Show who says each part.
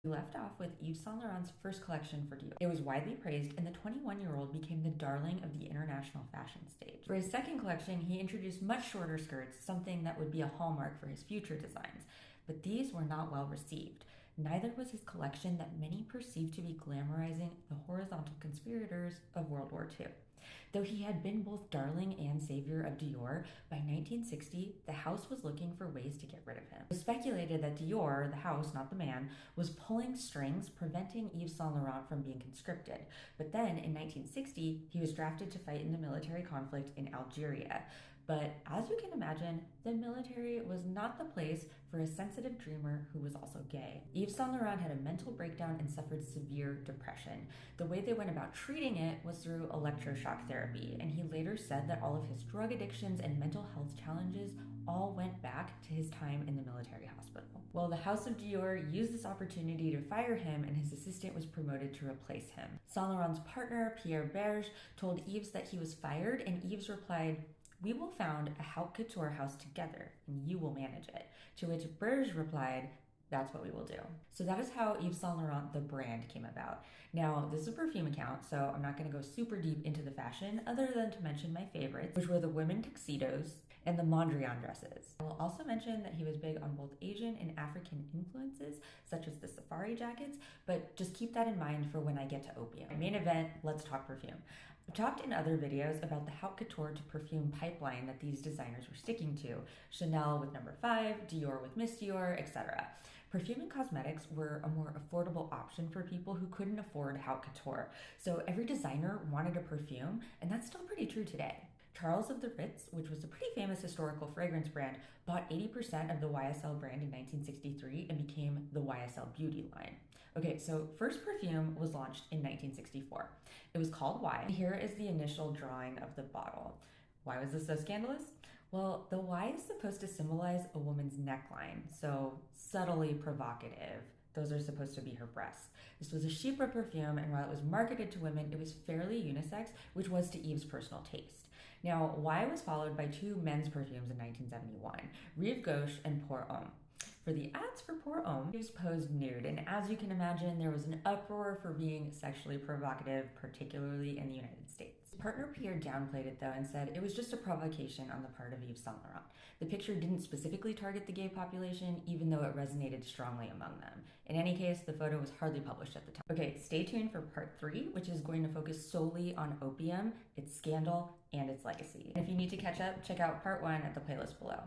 Speaker 1: We left off with Yves Saint Laurent's first collection for Dior. It was widely praised, and the 21-year-old became the darling of the international fashion stage. For his second collection, he introduced much shorter skirts, something that would be a hallmark for his future designs. But these were not well received. Neither was his collection that many perceived to be glamorizing the horizontal conspirators of World War II. Though he had been both darling and savior of Dior, by 1960, the house was looking for ways to get rid of him. It was speculated that Dior, the house, not the man, was pulling strings, preventing Yves Saint Laurent from being conscripted. But then, in 1960, he was drafted to fight in the military conflict in Algeria. But as you can imagine, the military was not the place for a sensitive dreamer who was also gay. Yves Saint Laurent had a mental breakdown and suffered severe depression. The way they went about treating it was through electroshock therapy, and he later said that all of his drug addictions and mental health challenges all went back to his time in the military hospital. Well, the House of Dior used this opportunity to fire him, and his assistant was promoted to replace him. Saint Laurent's partner, Pierre Berge, told Yves that he was fired, and Yves replied, "We will found a haute couture house together, and you will manage it." To which Berge replied, "That's what we will do." So that is how Yves Saint Laurent, the brand, came about. Now, this is a perfume account, so I'm not going to go super deep into the fashion other than to mention my favorites, which were the women tuxedos and the Mondrian dresses. I will also mention that he was big on both Asian and African influences, such as the safari jackets, but just keep that in mind for when I get to opium. My main event, let's talk perfume. I've talked in other videos about the haute couture to perfume pipeline that these designers were sticking to. Chanel with No. 5, Dior with Miss Dior, etc. Perfume and cosmetics were a more affordable option for people who couldn't afford haute couture. So every designer wanted a perfume, and that's still pretty true today. Charles of the Ritz, which was a pretty famous historical fragrance brand, bought 80% of the YSL brand in 1963 and became the YSL Beauty line. Okay, so first perfume was launched in 1964. It was called Y. Here is the initial drawing of the bottle. Why was this so scandalous? Well, the Y is supposed to symbolize a woman's neckline, so subtly provocative. Those are supposed to be her breasts. This was a chypre perfume, and while it was marketed to women, it was fairly unisex, which was to Yves' personal taste. Now, Y was followed by two men's perfumes in 1971, Rive Gauche and Pour Homme. For the ads for Pour Homme, Yves posed nude, and as you can imagine, there was an uproar for being sexually provocative, particularly in the United States. His partner Pierre downplayed it though and said it was just a provocation on the part of Yves Saint Laurent. The picture didn't specifically target the gay population, even though it resonated strongly among them. In any case, the photo was hardly published at the time. Okay, stay tuned for part 3, which is going to focus solely on opium, its scandal, and its legacy. And if you need to catch up, check out part 1 at the playlist below.